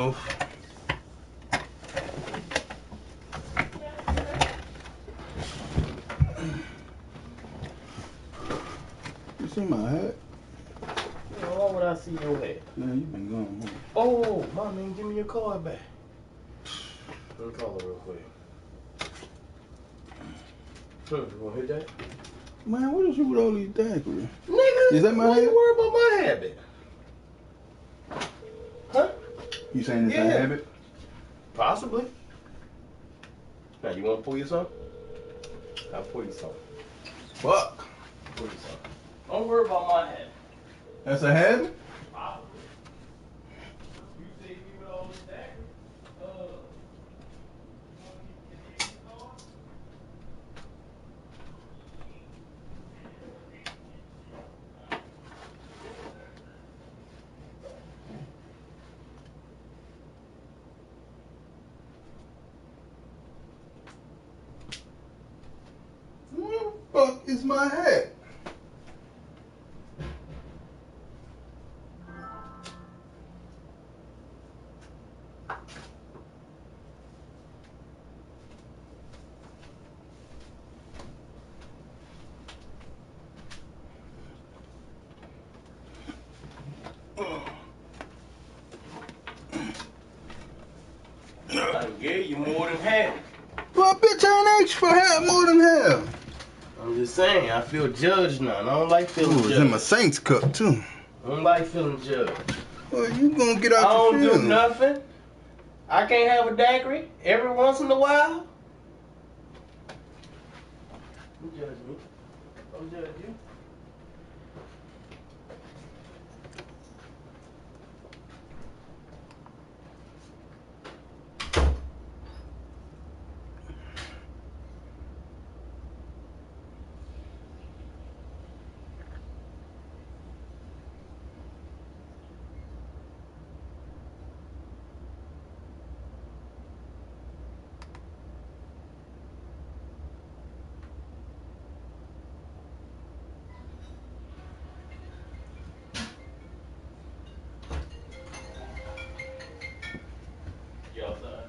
You see my hat? Why would I see your hat? Man, you been gone. Man. Oh, my man, give me your card back. Let me call her real quick. You wanna hit that? Man, what is you with all these daiquiris? Nigga, is that my why hat? you worry about my habit? Huh? You saying it's a habit? Possibly. Now, you wanna pull you some? I'll pull you some. Fuck. Pull you some. Don't worry about my habit. That's a habit? Possibly. You saved me with all this dagger. Where the fuck is my hat? I gave you more than half. Well, bitch, I ain't asked for half more than half. I'm just saying, I feel judged now, and I don't like feeling Ooh, judged. it's in my Saints cup, too. I don't like feeling judged. Well, you gonna get I out your don't feelings. do nothing. I can't have a daiquiri every once in a while. Don't judge me. Don't judge you. You outside?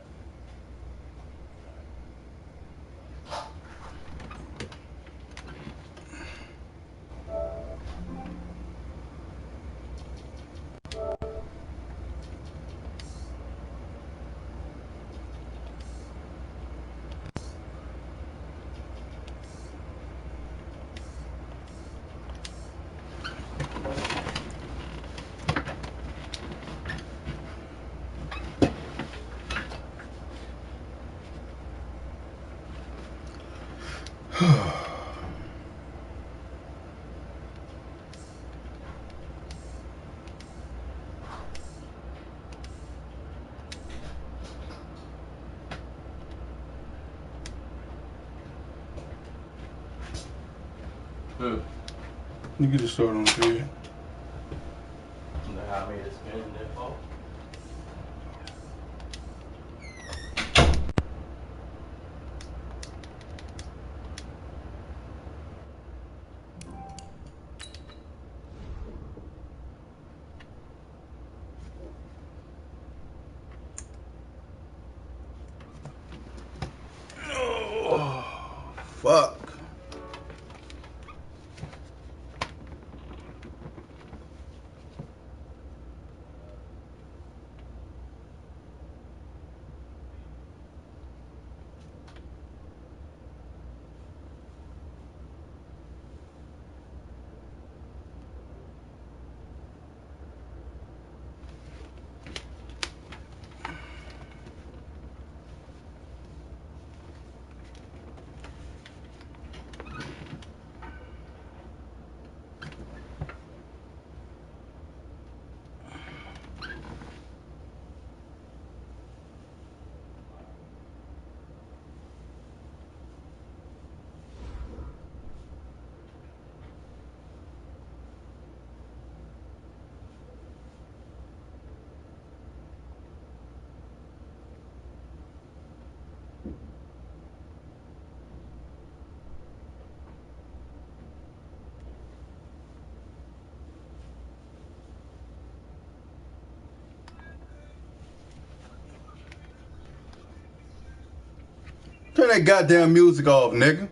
You get to start on the bed. You know how I made it spin in that fall? Oh, fuck. Turn that goddamn music off, nigga.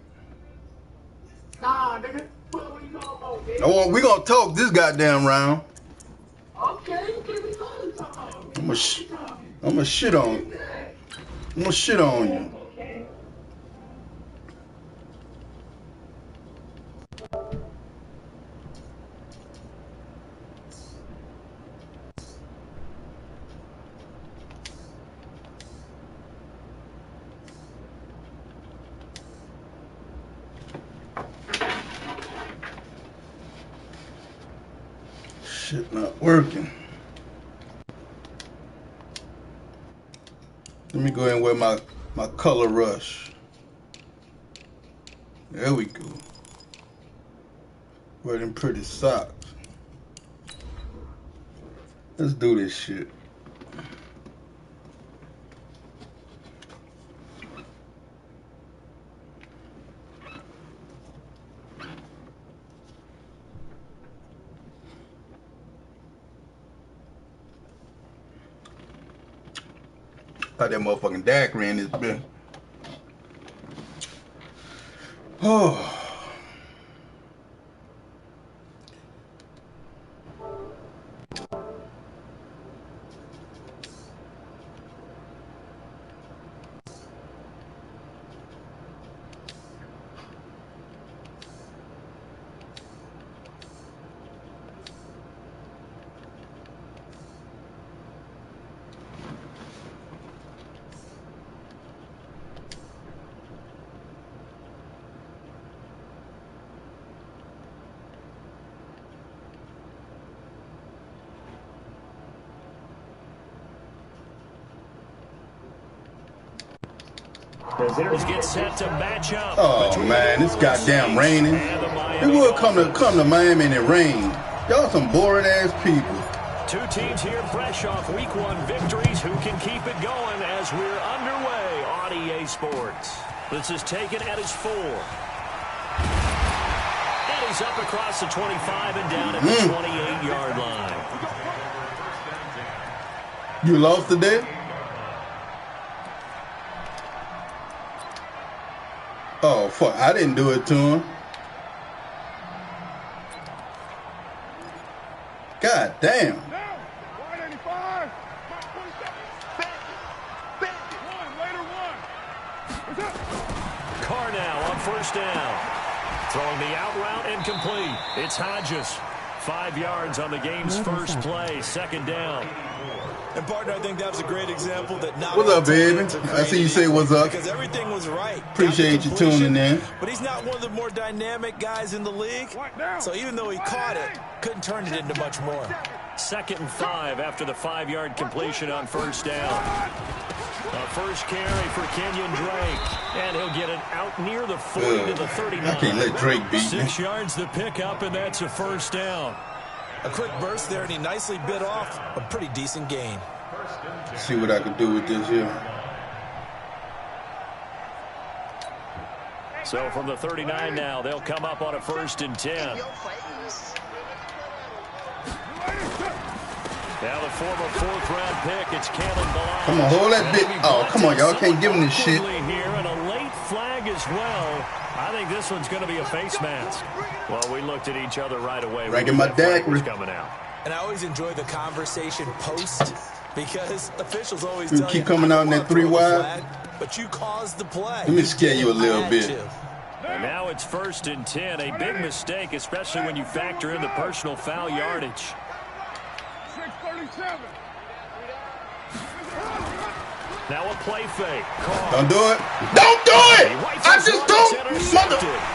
Nah, nigga. What you talking about, We gonna talk this goddamn round. Okay, I'm gonna shit on you. I'm gonna shit on you. Shit not working. Let me go ahead and wear my color rush. There we go. Wear them pretty socks. Let's do this shit. Got that motherfucking daiquiri in this bitch. Oh. Visitors get set to match up. Oh man, it's goddamn raining. It would come to Miami and it rained. Y'all some boring ass people. Two teams here fresh off week 1 victories. Who can keep it going as we're underway on EA Sports? This is taken at his 4. And he's up across the 25 and down at the 28-yard line. You lost today? Oh, fuck. I didn't do it to him. God damn. Carr now on first down. Throwing the out route incomplete. It's Hodges. 5 yards on the game's first play. Second down. And partner, I think that was a great example that not what's up, baby? I see you say what's up. Because everything was right. Appreciate you tuning in. But he's not one of the more dynamic guys in the league. So even though he caught it, couldn't turn it into much more. 2nd and 5 after the 5-yard completion on first down. A first carry for Kenyon Drake. And he'll get it out near the 40 to the 39. I can't let Drake beat me. 6 yards the pickup, and that's a first down. A quick burst there, and he nicely bit off a pretty decent gain. See what I can do with this here. So from the 39 now, they'll come up on a 1st and 10. Now the former 4th-round pick, it's Kalen Ballard. Come on, hold that bit. Oh, come on, y'all can't give him this shit. Here and a late flag as well. I think this one's going to be a face mask. Well, we looked at each other right away. Ranking my daiquiri. Coming out. And I always enjoy the conversation post because officials always You keep coming out in that 3 wide. But you caused the play. Let me scare you a little bit. And now it's 1st and 10. A big mistake, especially when you factor in the personal foul yardage. 637. Now a play fake. Carr. Don't do it. Don't do it! I just don't.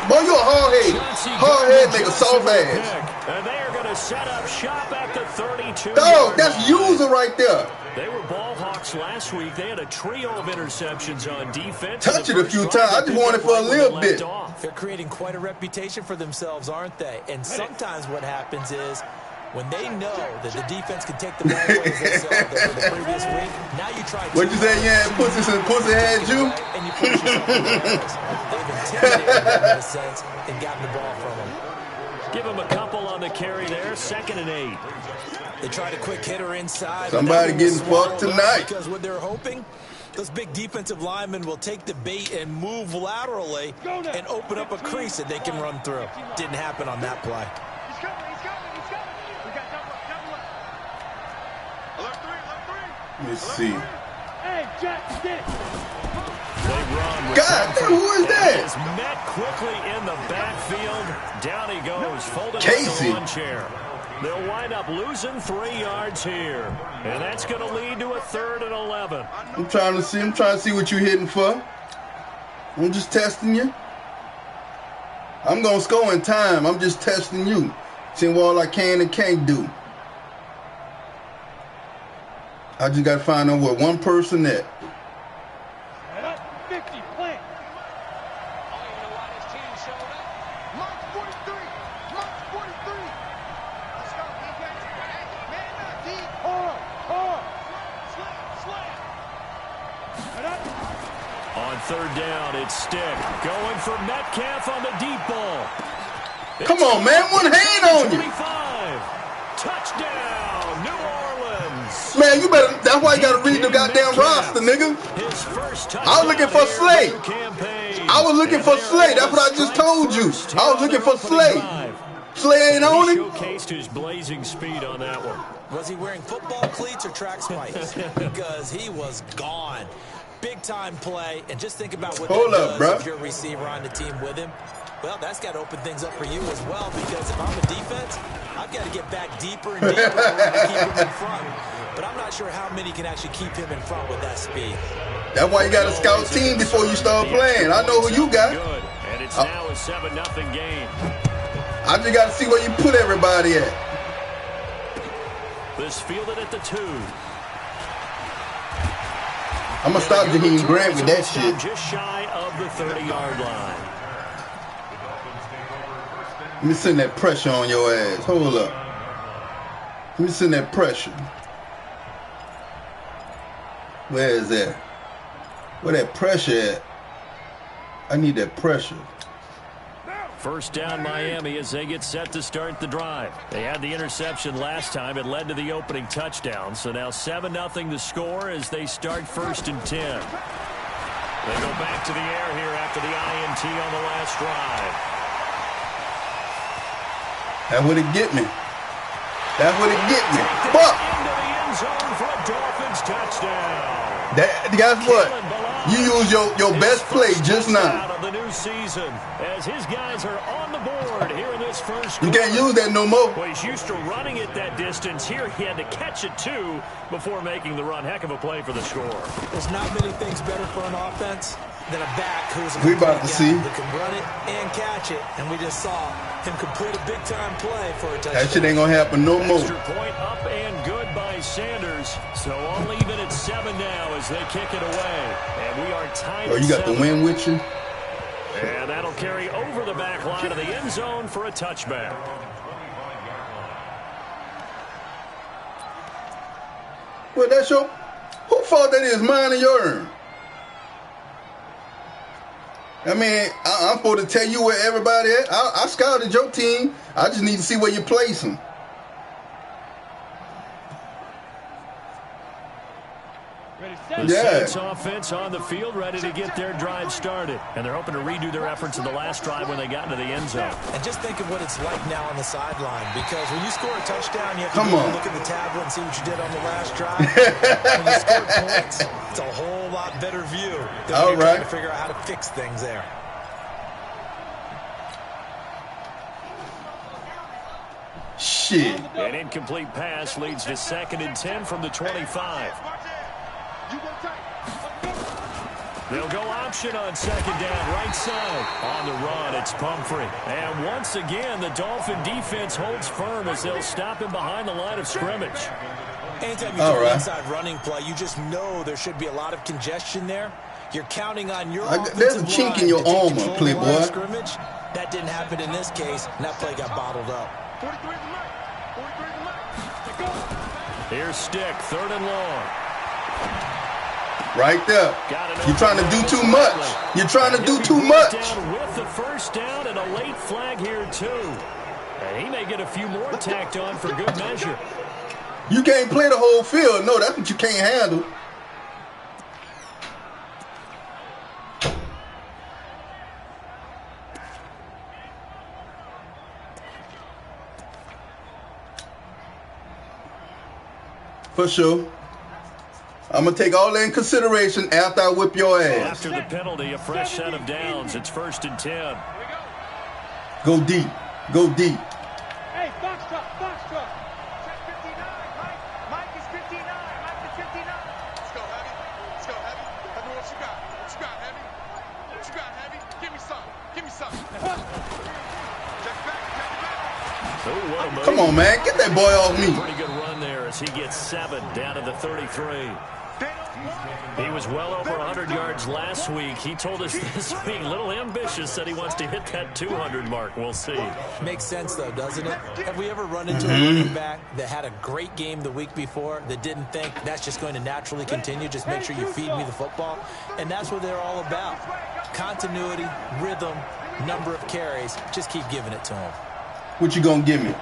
Boy, you a hard head. Hard head make a soft ass. And they are going to set up shop at the 32. Dog, that's user right there. They were ball hawks last week. They had a trio of interceptions on defense. Touch it a few times. I just want it for a little bit. They're creating quite a reputation for themselves, aren't they? And sometimes what happens is when they know that the defense can take the ball away as they saw the previous week, now you try to... What you say, yeah, pussy had you? And you push yourself to the areas. They've intimidated them in a sense and gotten the ball from them. Give them a couple on the carry there. 2nd and 8. They tried a quick hitter inside. Somebody getting fucked tonight. Because what they're hoping Those big defensive linemen will take the bait and move laterally and open up a crease that they can run through. Didn't happen on that play. He's coming. We got double up. Alert three. Let me see. Hey, Jack, get it. They run with God, who is that? Is met quickly in the backfield. Down he goes, folded Casey. like a lawn chair. They'll wind up losing 3 yards here, and that's going to lead to a 3rd and 11. I'm trying to see what you're hitting for. I'm just testing you. I'm gonna score in time. I'm just testing you, seeing what all I can and can't do. I just gotta find out where one person at. 50, plant. I don't even know why this team showed up. Mark 43. Let's go, defense. Man up, deep. On 3rd down, it's Stick going for Metcalf on the deep ball. Come on, man, one hand on you. 25. Touchdown, New Orleans. Man, you better. That's why you gotta read the goddamn roster, nigga. His first I was looking for Slay. I was looking for Slay. That's what I just told you. I was looking for Slay. Slay ain't on it. Showcased his blazing speed on that one. Was he wearing football cleats or track spikes? Because he was gone. Big-time play, and just think about what Hold that up, does bro. if you're a receiver on the team with him. Well, that's got to open things up for you as well, because if I'm a defense, I've got to get back deeper and deeper in order to keep him in front. But I'm not sure how many can actually keep him in front with that speed. That's why you got to scout team before you start playing. I know who you got. Good, and it's now a 7-0 game. I just got to see where you put everybody at. This fielded at the 2. I'm gonna stop Jaheim Grant with that shit. Just shy of the 30-yard line. Let me send that pressure on your ass. Hold up. Let me send that pressure. Where is that? Where that pressure at? I need that pressure. First down Miami as they get set to start the drive. They had the interception last time. It led to the opening touchdown. So now 7-0 the score as they start 1st and 10. They go back to the air here after the INT on the last drive. That's what it get me. That's what it get me. Fuck. Into the end zone for a Dolphins touchdown. Guess what? You use your best play just now. Of the new season as his guys are on the board here in this first You quarter. can't use that no more. Well, he's used to running it that distance. Here he had to catch it too before making the run. Heck of a play for the score. There's not many things better for an offense than a back who's a We about to see. who can run it and catch it, and we just saw him complete a big-time play for a touchdown. That shit ain't gonna happen no more. Extra point up and good by Sanders. So all even at 7 now as they kick it away. And we are tied. Oh, you got the win with you? And that'll carry over the back line of the end zone for a touchback. Well, that's your... Who fault that is? Mine or yours? I mean, I'm supposed to tell you where everybody at. I scouted your team. I just need to see where you place them. The Saints offense on the field, ready to get their drive started. And they're hoping to redo their efforts in the last drive when they got into the end zone. And just think of what it's like now on the sideline, because when you score a touchdown, you have to look at the tablet and see what you did on the last drive. When you score points, it's a whole lot better view than when you're trying to figure out how to fix things there. Shit. An incomplete pass leads to 2nd and 10 from the 25. They'll go option on 2nd down, right side. On the run, it's Pumphrey. And once again, the Dolphin defense holds firm as they'll stop him behind the line of scrimmage. Anytime you do an inside running play, you just know there should be a lot of congestion there. You're counting on your there's a chink in your armor, playboy. Scrimmage. That didn't happen in this case, and that play got bottled up. Here's Stick, 3rd and long. Right there. You're trying to do too much. You're trying to do too much. With the first down and a late flag here, too. And he may get a few more tacked on for good measure. You can't play the whole field. No, that's what you can't handle. For sure. I'm going to take all that in consideration after I whip your ass. After the penalty, a fresh set of downs. It's 1st and 10. Go deep. Go deep. Hey, box truck, box truck. Check 59, Mike. Mike is 59. Mike is 59. Let's go, Heavy. Let's go, Heavy. Heavy, what you got? What you got, Heavy? What you got, Heavy? Give me some. Give me some. Check back. Check back. Oh, what a move. Come on, man. Get that boy off me. Pretty good run there as he gets 7 down to the 33. He was well over 100 yards last week. He told us this week, a little ambitious, said he wants to hit that 200 mark. We'll see. Makes sense, though, doesn't it? Have we ever run into a running back that had a great game the week before that didn't think that's just going to naturally continue? Just make sure you feed me the football. And that's what they're all about. Continuity, rhythm, number of carries. Just keep giving it to him. What you going to give me?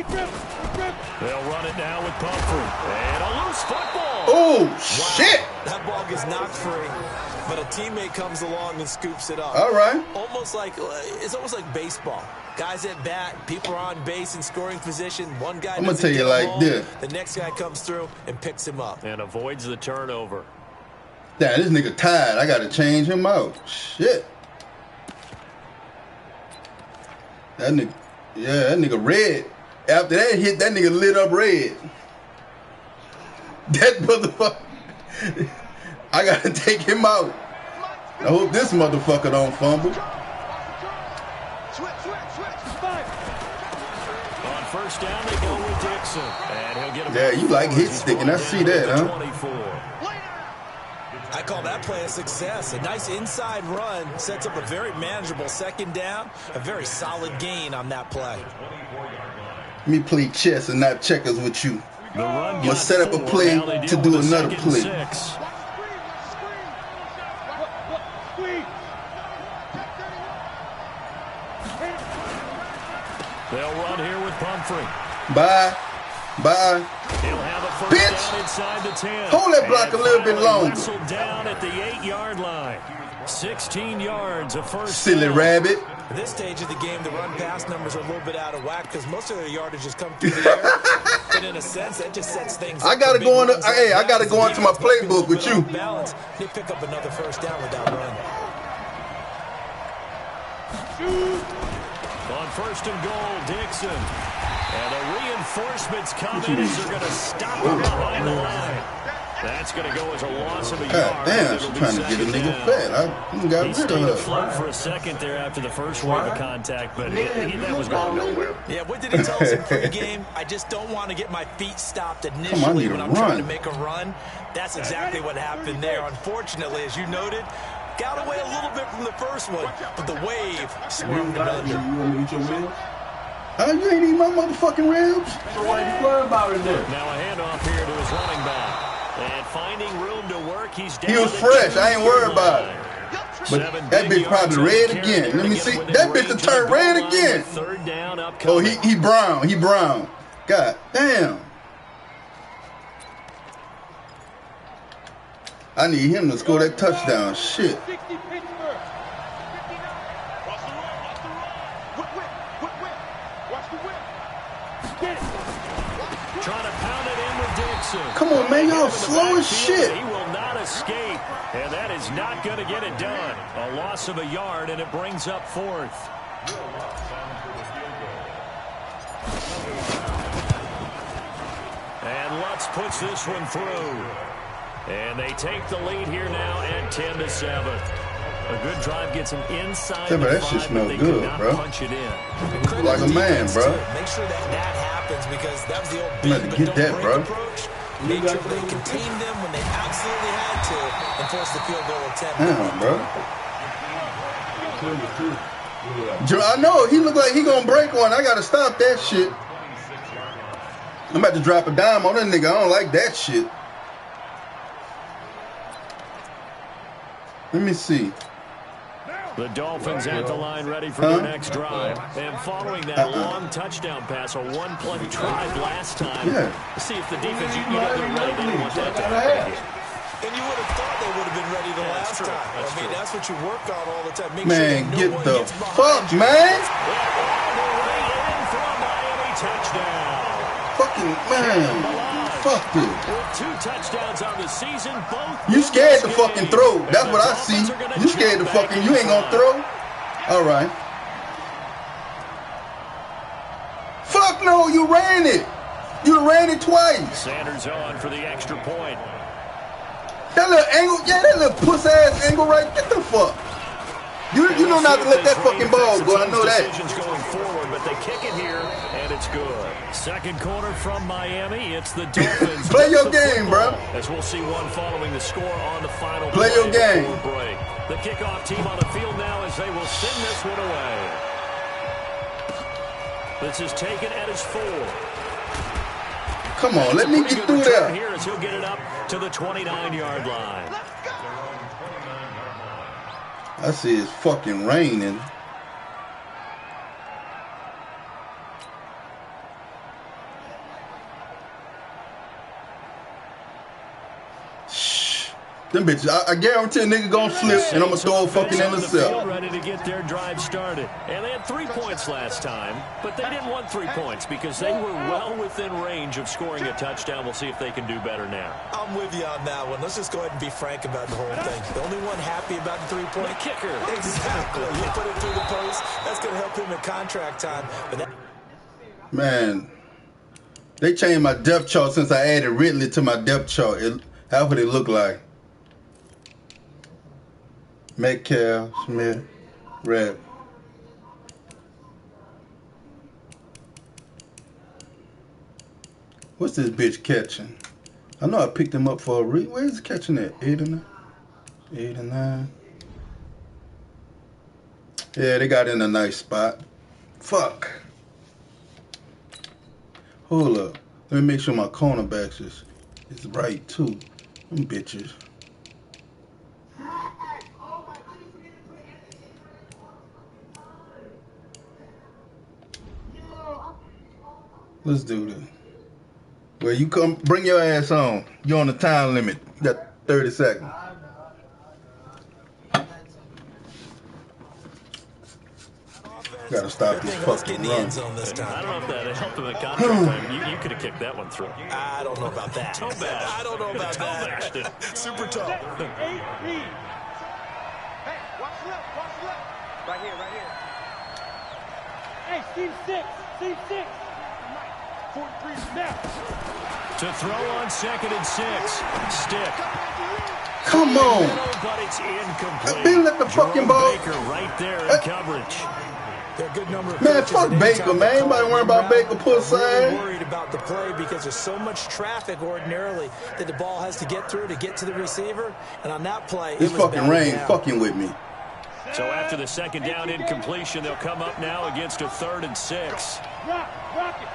They'll run it now with Pumphrey. And a loose football. Oh, Wow. shit. That ball gets knocked free, but a teammate comes along and scoops it up. All right. It's almost like baseball. Guys at bat, people are on base in scoring position. One guy I'm gonna doesn't tell you get like home, this. the next guy comes through and picks him up. And avoids the turnover. Damn, this nigga tired. I got to change him out. Shit. That nigga red. After that hit, that nigga lit up red. That motherfucker. I got to take him out. I hope this motherfucker don't fumble. On 1st down, they go with Dixon. And he'll get him. Yeah, you like hit sticking. I see that, huh? 24. I call that play a success. A nice inside run sets up a very manageable 2nd down. A very solid gain on that play. Let me play chess and not checkers with you. The run I'm going to set up a play to do another play. 6. They'll run here with Pumphrey. Bye. Bye. He'll have a 1st Bitch. down inside the 10. Hold that block a little bit longer. Wrestled down at the 8-yard line. 16 yards, a 1st Silly down. rabbit. At this stage of the game, the run-pass numbers are a little bit out of whack because most of their yardage has come through the air. But in a sense, that just sets things up. I gotta for go big into. runs Hey, like I gotta that. go into my playbook with you. Balance. They pick up another 1st down with that run. On 1st and goal, Dixon. And the reinforcements come in as they're going to stop him behind the line. That's going to go as a loss of a God yard. damn, It'll she's be trying to get a 2nd nigga down. fat. I got He rid stayed of her. afloat for a second there after the first wave of contact, but that was going nowhere. Yeah, what did he tell us in pregame? I just don't want to get my feet stopped initially Come on, I need when to I'm trying to run. make a run. That's exactly what happened there. Unfortunately, as you noted, got away a little bit from the first one, but the wave swerved it under. You want to eat your wheels? You ain't eating my motherfucking ribs. So why you worried about it then? Now a handoff here to his running back. And finding room to work, he's down. He was to the fresh. I ain't worried about it. But 7 that big bitch probably yards red on the carry again. there Let to me get see. him within That bitch range to of the turn goal red line again. with 3rd down Oh, upcoming. he brown. He brown. God damn. I need him to score that touchdown. Shit. 60 Pittsburgh. 59. Watch the run. Watch the run. Whip. Watch the whip. Get it. Trying to pound it in with Dixon. Come on, man. Y'all Give him the slow as backfield. shit. He will not escape, and that is not going to get it done. A loss of a yard, and it brings up 4th. And Lutz puts this one through. And they take the lead here now at 10-7. A good drive gets them inside Yeah, but the that shit 5, smell but they good, could not bro. punch it in. Credit Like the a man, defense, bro. too. Make sure that happens because that was the old I'm beat about to but get don't that, break bro. approach. Make sure they contained them when they absolutely had to and forced the field goal attempt. Damn, bro. I know. He look like he gonna break one. I gotta stop that shit. I'm about to drop a dime on that nigga. I don't like that shit. Let me see. The Dolphins at the line ready for their next drive. And following that long touchdown pass, a one-play drive last time. Yeah. See if the defense, you know they're ready. They don't want that to happen again. And you would have thought they would have been ready the last time. I mean, that's what you work on all the time. Make man, sure get the fuck, man. Fucking, man. Fuck this. With 2 touchdowns on the season, both you scared to fucking throw. That's what I see. You scared to fucking, you ain't gonna throw? All right. Fuck no, you ran it. You ran it twice. Sanders on for the extra point. That little angle, yeah, that little puss ass angle right. Get the fuck. You know not to let that fucking ball go. I know that. Going forward, but they kick it here, and it's good. Second quarter from Miami. It's the Dolphins. Play your game, bro. As we'll see one following the score on the final play your game. Break. The kickoff team on the field now as they will send this one away. This is taken at his 4. Come on, let me get through there. Here as he'll get it up to the 29-yard line. I see it's fucking raining. Shh. Them bitches, I guarantee a nigga gonna slip and I'm gonna throw a fucking intercept. Ready to get their drive started. And they had 3 points last time, but they didn't want 3 points because they were well within range of scoring a touchdown. We'll see if they can do better now. I'm with you on that one. Let's just go ahead and be frank about the whole thing. The only one happy about the 3-point kicker. Exactly. You put it through the post. That's going to help him in contract time. But man, they changed my depth chart since I added Ridley to my depth chart. How would it look like? Metcalf, Smith, Red. What's this bitch catching? I know I picked him up for a reason. Where is he catching at? 8 and 9? 8 and 9. Yeah, they got in a nice spot. Fuck. Hold up. Let me make sure my cornerbacks is right too. Them bitches. Let's do this. Well, you come, bring your ass on. You're on the time limit. You got 30 seconds. Gotta stop this fucking run. I don't know if that helped him in contract. You could have kicked that one through. I don't know about that. I don't know about that. Super tough. 8 Hey, watch left. Right here. Hey, Steve 6. 43 snap. To throw on 2nd and 6. Stick. Come on. But it's incomplete. Been let the fucking ball. Baker right there in coverage. There are a good number of man, fuck Baker, man. Anybody worry about Baker pull side? Really worried about the play because there's so much traffic ordinarily that the ball has to get through to get to the receiver. And on that play, this fucking rain fucking with me. So after the second down incompletion, they'll come up now against a 3rd and 6. Rock it.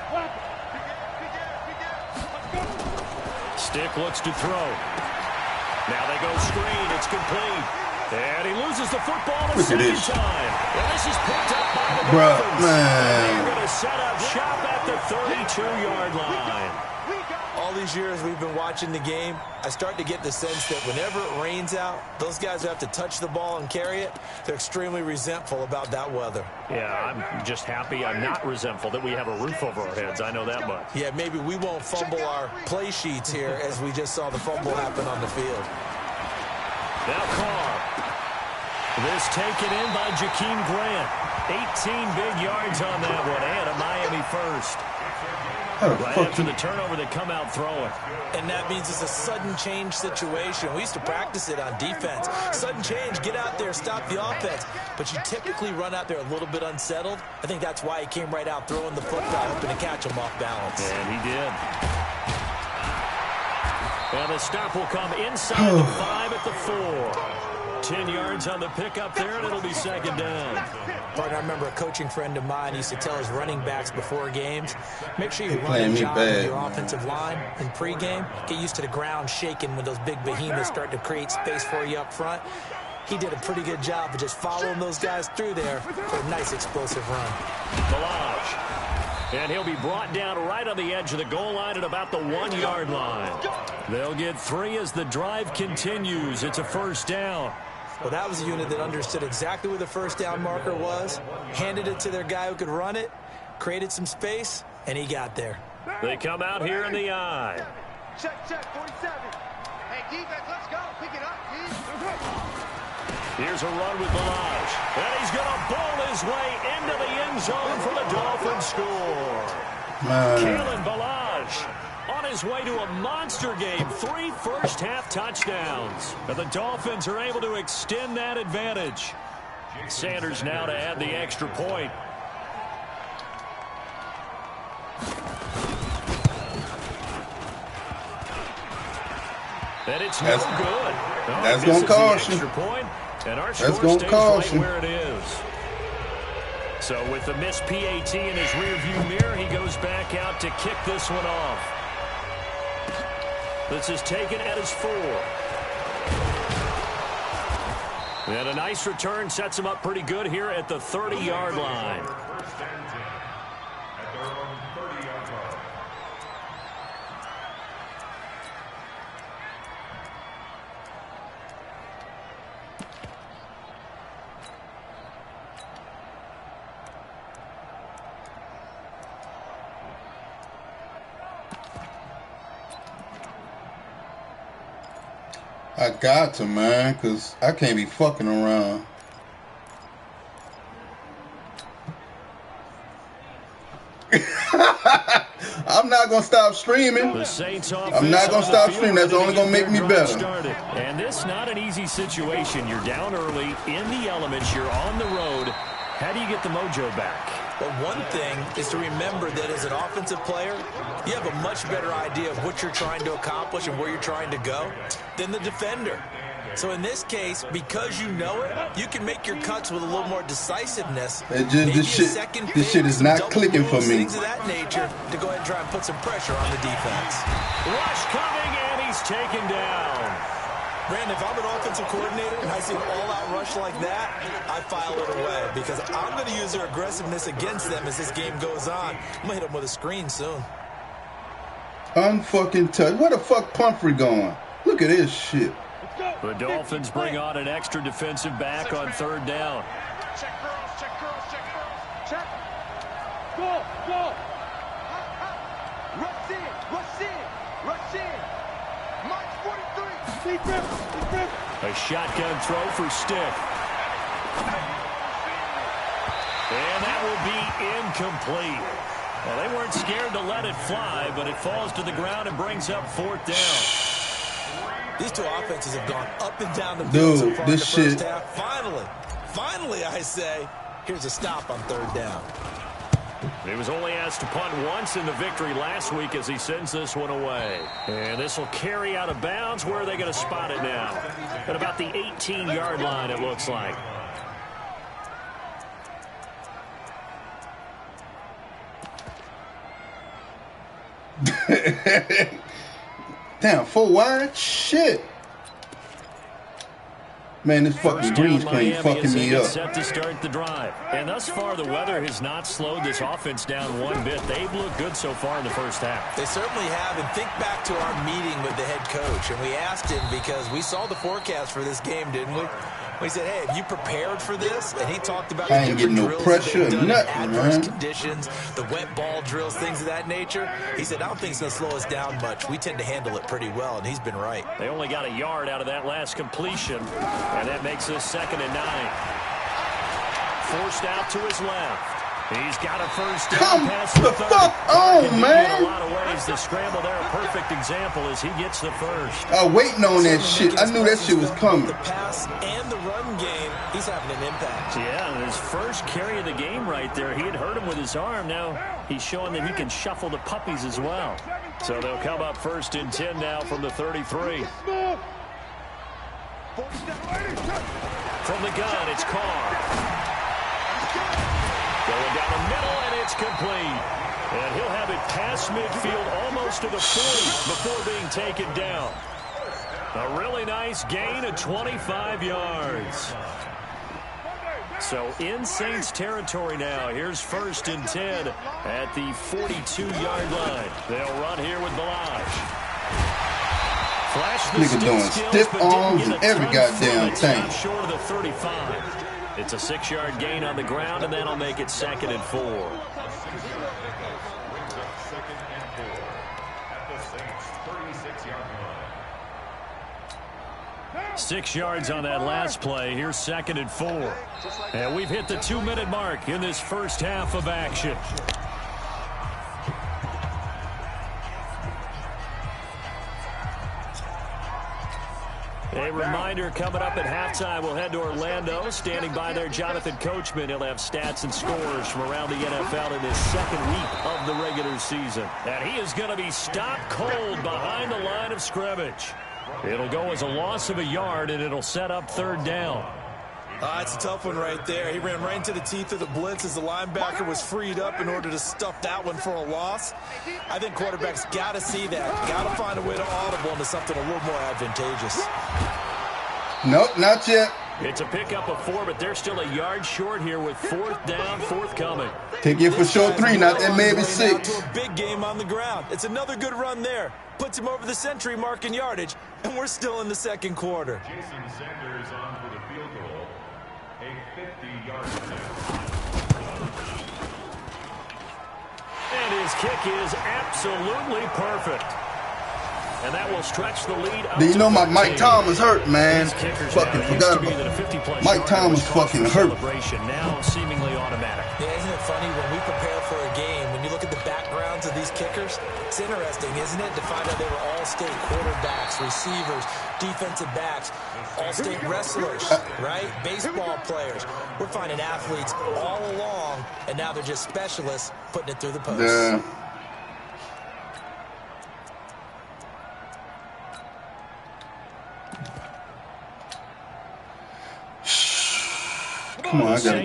Stick looks to throw. Now they go screen. It's complete. And he loses the football a second time. And this is picked up by the Dolphins. Man. They're going to set up shop at the 32-yard line. All these years we've been watching the game, I start to get the sense that whenever it rains out, those guys who have to touch the ball and carry it, they're extremely resentful about that weather. Yeah, I'm just happy I'm not resentful that we have a roof over our heads. I know that much. Yeah, maybe we won't fumble our play sheets here as we just saw the fumble happen on the field. Now Carr. This taken in by Jakeem Grant. 18 big yards on that one, and a Miami first. Right after the turnover, they come out throwing. And that means it's a sudden change situation. We used to practice it on defense. Sudden change, get out there, stop the offense. But you typically run out there a little bit unsettled. I think that's why he came right out throwing the football, hoping to catch him off balance. And he did. And the stop will come inside the 5 at the 4. 10 yards on the pickup there, and it'll be second down. Partner, I remember a coaching friend of mine used to tell his running backs before games, make sure you run and jog with your offensive line in pregame. Get used to the ground shaking when those big behemoths start to create space for you up front. He did a pretty good job of just following those guys through there for a nice explosive run. Balaj. And he'll be brought down right on the edge of the goal line at about the 1-yard line. They'll get 3 as the drive continues. It's a first down. Well, that was a unit that understood exactly where the first down marker was, handed it to their guy who could run it, created some space, and he got there. They come out here in the eye. Check, 47. Hey, defense, let's go. Pick it up, please. Here's a run with Balaj. And he's going to bowl his way into the end zone for the Dolphins score. Kalen Balaj on his way to a monster game. 3 first-half touchdowns. And the Dolphins are able to extend that advantage. Sanders now to add the extra point. And it's no good. That's going to cost you. That's going to cost you. Where it is. So with the missed PAT in his rearview mirror, he goes back out to kick this one off. This is taken at his 4. And a nice return sets him up pretty good here at the 30-yard line. I got to, man, because I can't be fucking around. I'm not going to stop streaming. I'm not going to stop streaming. That's only going to make me better. And this is not an easy situation. You're down early, in the elements, you're on the road. How do you get the mojo back? Well, one thing is to remember that as an offensive player, you have a much better idea of what you're trying to accomplish and where you're trying to go than the defender. So in this case, because you know it, you can make your cuts with a little more decisiveness. This shit is not clicking for me. Things of that nature to go ahead and try and put some pressure on the defense. Rush coming, and he's taken down. Brandon, if I'm an offensive coordinator and I see an all-out rush like that, I file it away because I'm going to use their aggressiveness against them as this game goes on. I'm going to hit them with a screen soon. Unfucking touch. Where the fuck Pumphrey going? Look at this shit. The Dolphins bring on an extra defensive back on 3rd down. Check girls, check girls, check girls. Check. Go, go. Rush in, rush in, rush in. March 43. A shotgun throw for Stick. And that will be incomplete. Well, they weren't scared to let it fly, but it falls to the ground and brings up 4th down. These two offenses have gone up and down the field so far in the first half. Finally, I say, here's a stop on 3rd down. He was only asked to punt once in the victory last week as he sends this one away. And this will carry out of bounds. Where are they going to spot it now? At about the 18-yard line, it looks like. Damn, 4 wide? Shit. Man, this fucking green screen fucking me up. Set to start the drive. And thus far, the weather has not slowed this offense down one bit. They've looked good so far in the first half. They certainly have. And think back to our meeting with the head coach. And we asked him because we saw the forecast for this game, didn't we? We said, hey, have you prepared for this? And he talked about I ain't getting no pressure or nothing, adverse man. conditions, the wet ball drills, things of that nature. He said, I don't think it's going to slow us down much. We tend to handle it pretty well, and he's been right. They only got a yard out of that last completion, and that makes this 2nd and 9. Forced out to his left. He's got a first down pass the fuck on, man. In a lot of ways, the scramble there, a perfect example as he gets the first. Waiting on that shit. I knew that shit was coming. The pass and the run game, he's having an impact. Yeah, his first carry of the game right there. He had hurt him with his arm. Now he's showing that he can shuffle the puppies as well. So they'll come up 1st and 10 now from the 33. From the gun, it's Carr. Going down the middle, and it's complete. And he'll have it past midfield almost to the 40 before being taken down. A really nice gain of 25 yards. So in Saints territory now. Here's 1st and 10 at the 42-yard line. They'll run here with Balaj. Nigga doing stiff arms and every goddamn thing. Short of the 35. It's a 6-yard gain on the ground, and that'll make it 2nd and 4. 6 yards on that last play. Here's 2nd and 4. And we've hit the 2-minute mark in this first half of action. A reminder, coming up at halftime, we'll head to Orlando. Standing by there, Jonathan Coachman. He'll have stats and scores from around the NFL in his 2nd week of the regular season. And he is going to be stopped cold behind the line of scrimmage. It'll go as a loss of a yard, and it'll set up 3rd down. It's a tough one right there. He ran right into the teeth of the blitz as the linebacker was freed up in order to stuff that one for a loss. I think quarterbacks got to see that. Got to find a way to audible into something a little more advantageous. Nope, not yet. It's a pickup of 4, but they're still a yard short here with 4th down, 4th coming. Take it for sure 3, not that maybe 6. To a big game on the ground. It's another good run there. Puts him over the century mark in yardage, and we're still in the 2nd quarter. Jason Sanders on for the field goal. A 50-yard And his kick is absolutely perfect. And that will stretch the lead up. Do you know my Mike Thomas hurt, man? Fucking forgot about Mike Thomas fucking hurt. Now seemingly automatic. Yeah, isn't it funny when we prepare for a game, when you look at the backgrounds of these kickers, it's interesting, isn't it, to find out they were all-state quarterbacks, receivers, defensive backs, all-state wrestlers, right? Baseball players. We're finding athletes all along, and now they're just specialists putting it through the post. Yeah. Come on, I gotta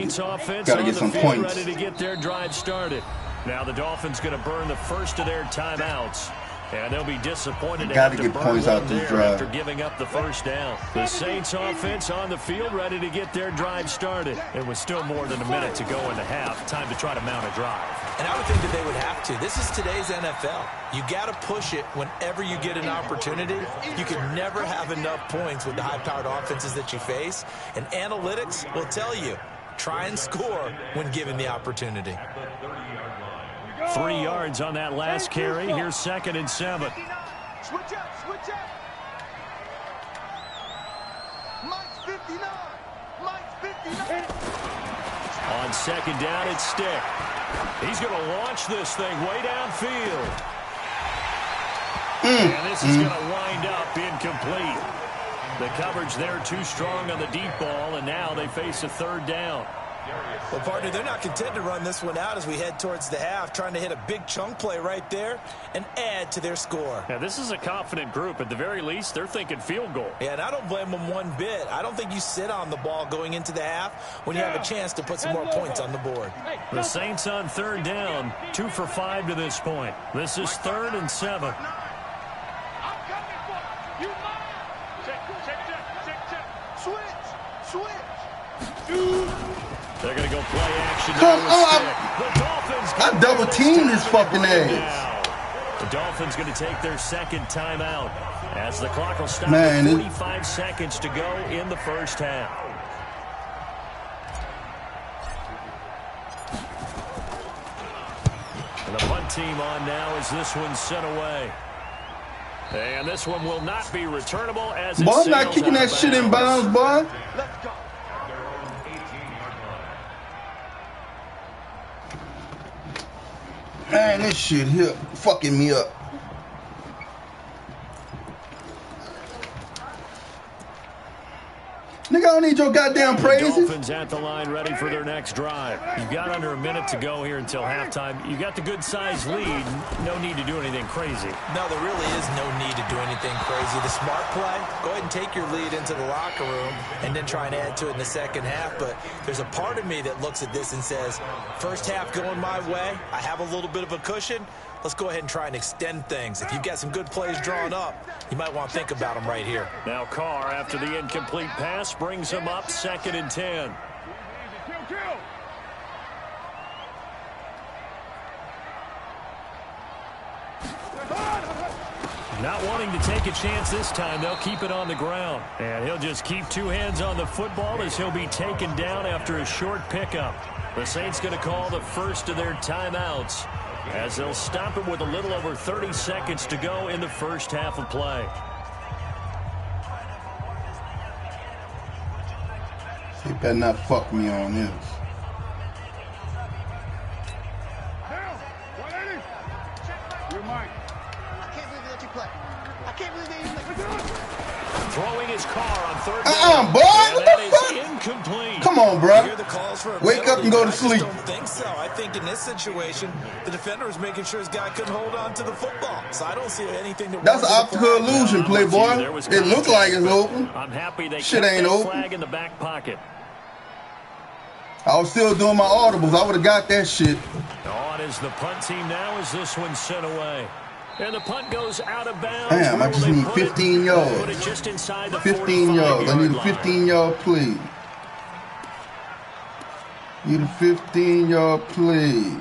get some points. Ready to get their drive started. Now the Dolphins going to burn the first of their timeouts, and they'll be disappointed to have to burn points out this drive after giving up the 1st down. The Saints offense on the field ready to get their drive started. It was still more than a minute to go in the half. Time to try to mount a drive. And I would think that they would have to. This is today's NFL. You got to push it whenever you get an opportunity. You can never have enough points with the high-powered offenses that you face. And analytics will tell you, try and score when given the opportunity. 3 yards on that last carry. Here's 2nd and 7. Switch up, switch up. Mike's 59. Mike's 59. On 2nd down, it's Stick. He's going to launch this thing way downfield. And this is going to wind up incomplete. The coverage there too strong on the deep ball, and now they face a 3rd down. Well, partner, they're not content to run this one out as we head towards the half, trying to hit a big chunk play right there and add to their score. Yeah, this is a confident group. At the very least, they're thinking field goal. Yeah, and I don't blame them one bit. I don't think you sit on the ball going into the half when you have a chance to put some more points on the board. The Saints on 3rd down, 2 for 5 to this point. This is 3rd and 7. They're going to go play action. Come on. I double team this fucking ass. The Dolphins going to take their 2nd timeout as the clock will stop at 45 seconds to go in the first half. And the punt team on now as this one's sent away. And this one will not be returnable as it's I'm not kicking that shit in bounds, boy. Let's go. Man, this shit here fucking me up. Nigga, I don't need your goddamn praises. Dolphins at the line ready for their next drive. You've got under a minute to go here until halftime. You've got the good-sized lead. No need to do anything crazy. No, there really is no need to do anything crazy. The smart play, go ahead and take your lead into the locker room and then try and add to it in the 2nd half. But there's a part of me that looks at this and says, first half going my way, I have a little bit of a cushion. Let's go ahead and try and extend things. If you've got some good plays drawn up, you might want to think about them right here. Now Carr, after the incomplete pass, brings him up 2nd and 10. Not wanting to take a chance this time, they'll keep it on the ground. And he'll just keep two hands on the football as he'll be taken down after a short pickup. The Saints going to call the first of their timeouts as they'll stop it with a little over 30 seconds to go in the first half of play. He better not fuck me on this. Throwing his car on third boy, down. What the fuck? Incomplete. Come on, bro. Wake up and go to sleep. I don't think so. I think in this situation, the defender is making sure his guy couldn't hold on to the football. So I don't see anything to. That's an optical illusion, playboy. It looks like it's open. I'm happy they shit kept ain't that open. Flag in the back pocket. I was still doing my audibles. I would have got that shit. On is the punt team now as this one's sent away. And the punt goes out of bounds. Damn, I just need 15 yards. Put it just inside the 15 yards. I need a 15-yard play. Need a 15-yard play.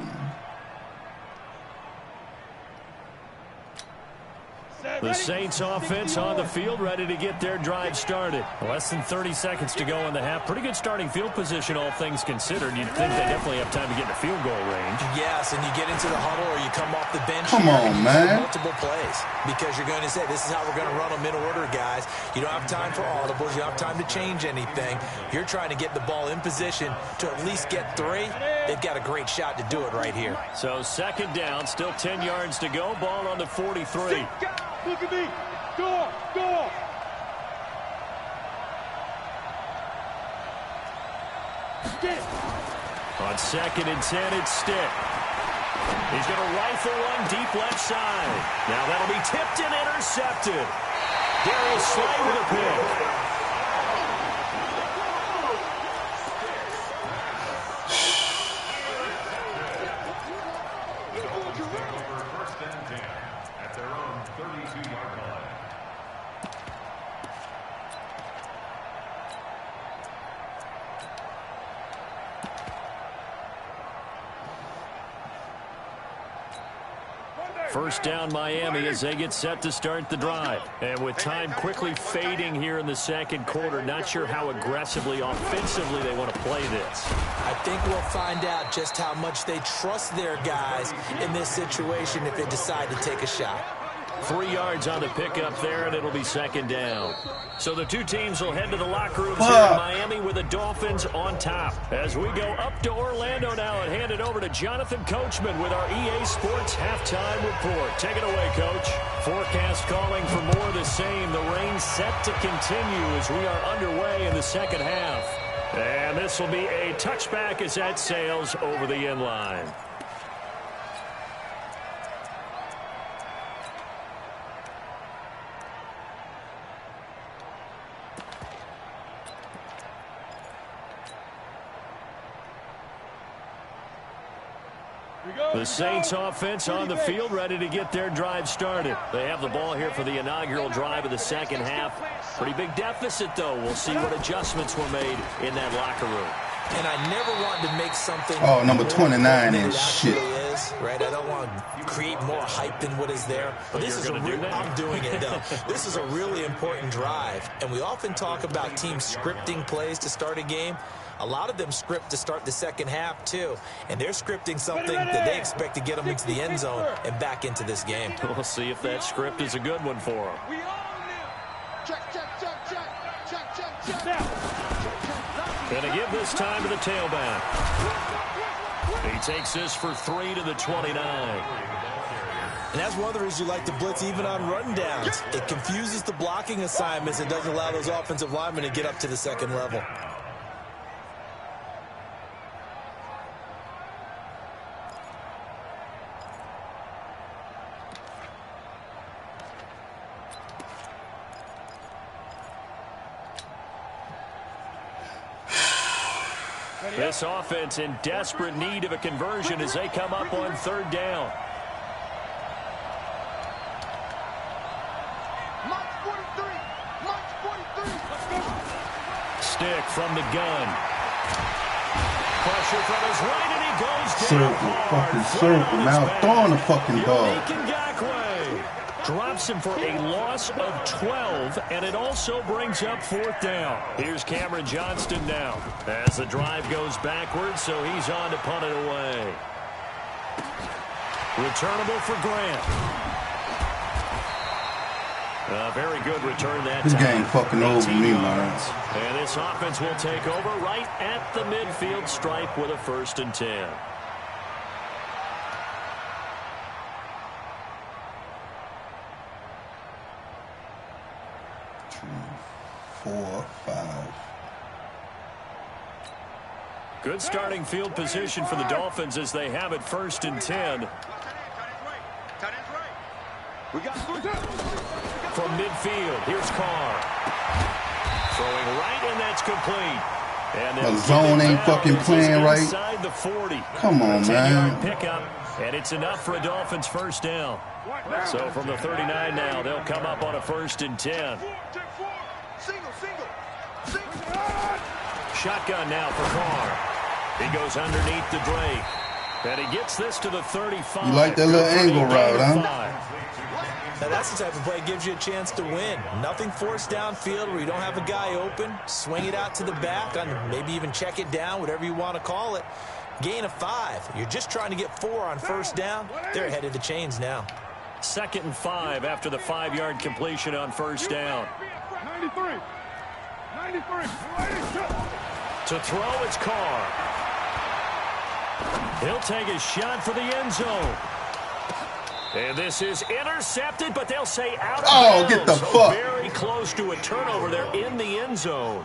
The Saints offense on the field, ready to get their drive started. Less than 30 seconds to go in the half. Pretty good starting field position, all things considered. You'd think they definitely have time to get in the field goal range. Yes, and you get into the huddle or you come off the bench. Come on, man. Multiple plays because you're going to say, this is how we're going to run them in order, guys. You don't have time for audibles. You don't have time to change anything. You're trying to get the ball in position to at least get 3. They've got a great shot to do it right here. So second down, still 10 yards to go. Ball on the 43. Look at me. Go on. Go on. Stick. On second and 10, it's Stick. He's going to rifle one deep left side. Now that'll be tipped and intercepted. Darius Slay with a pick. First down Miami as they get set to start the drive. And with time quickly fading here in the second quarter, not sure how aggressively, offensively they want to play this. I think we'll find out just how much they trust their guys in this situation if they decide to take a shot. 3 yards on the pickup there, and it'll be second down. So the two teams will head to the locker rooms here in Miami with the Dolphins on top. As we go up to Orlando now and hand it over to Jonathan Coachman with our EA Sports Halftime Report. Take it away, Coach. Forecast calling for more of the same. The rain set to continue as we are underway in the second half. And this will be a touchback as that sails over the end line. The Saints offense on the field, ready to get their drive started. They have the ball here for the inaugural drive of the second half. Pretty big deficit, though. We'll see what adjustments were made in that locker room. And I never wanted to make something. Oh, number 29 and shit. Right? I don't want to create more hype than what is there. But this is I'm doing it now. This is a really important drive. And we often talk about teams scripting plays to start a game. A lot of them script to start the second half, too. And they're scripting something that they expect to get them into the end zone and back into this game. We'll see if that script is a good one for them. Gonna give this time to the tailback. He takes this for 3 to the 29. And that's one of the reasons you like to blitz even on rundowns. It confuses the blocking assignments. It doesn't allow those offensive linemen to get up to the second level. This offense in desperate need of a conversion as they come up on third down. Stick from the gun. Pressure from his right, and he goes down hard. Circle, fucking circle. Now throwing the fucking ball. Drops him for a loss of 12, and it also brings up 4th down. Here's Cameron Johnston now as the drive goes backwards, so he's on to punt it away. Returnable for Grant. A very good return that time. This game fucking over me, man. And this offense will take over right at the midfield stripe with a 1st and 10. 4, 5. Good starting field position for the Dolphins as they have it 1st and 10. From midfield, here's Carr. Throwing right, and that's complete. And the zone ain't fucking playing right. Inside the 40. Come on, man. Pickup, and it's enough for a Dolphins 1st down. So from the 39 now, they'll come up on a 1st and 10. Shotgun now for Carr. He goes underneath the Drake. And he gets this to the 35. You like that little angle route, huh? Now that's the type of play that gives you a chance to win. Nothing forced downfield where you don't have a guy open. Swing it out to the back, maybe even check it down, whatever you want to call it. Gain of 5. You're just trying to get 4 on 1st down. They're ahead of the chains now. 2nd and 5 after the 5-yard completion on 1st down. 93. To throw, it's Carr. He'll take a shot for the end zone. And this is intercepted, but they'll say out of bounds. Get the fuck. Very close to a turnover there in the end zone.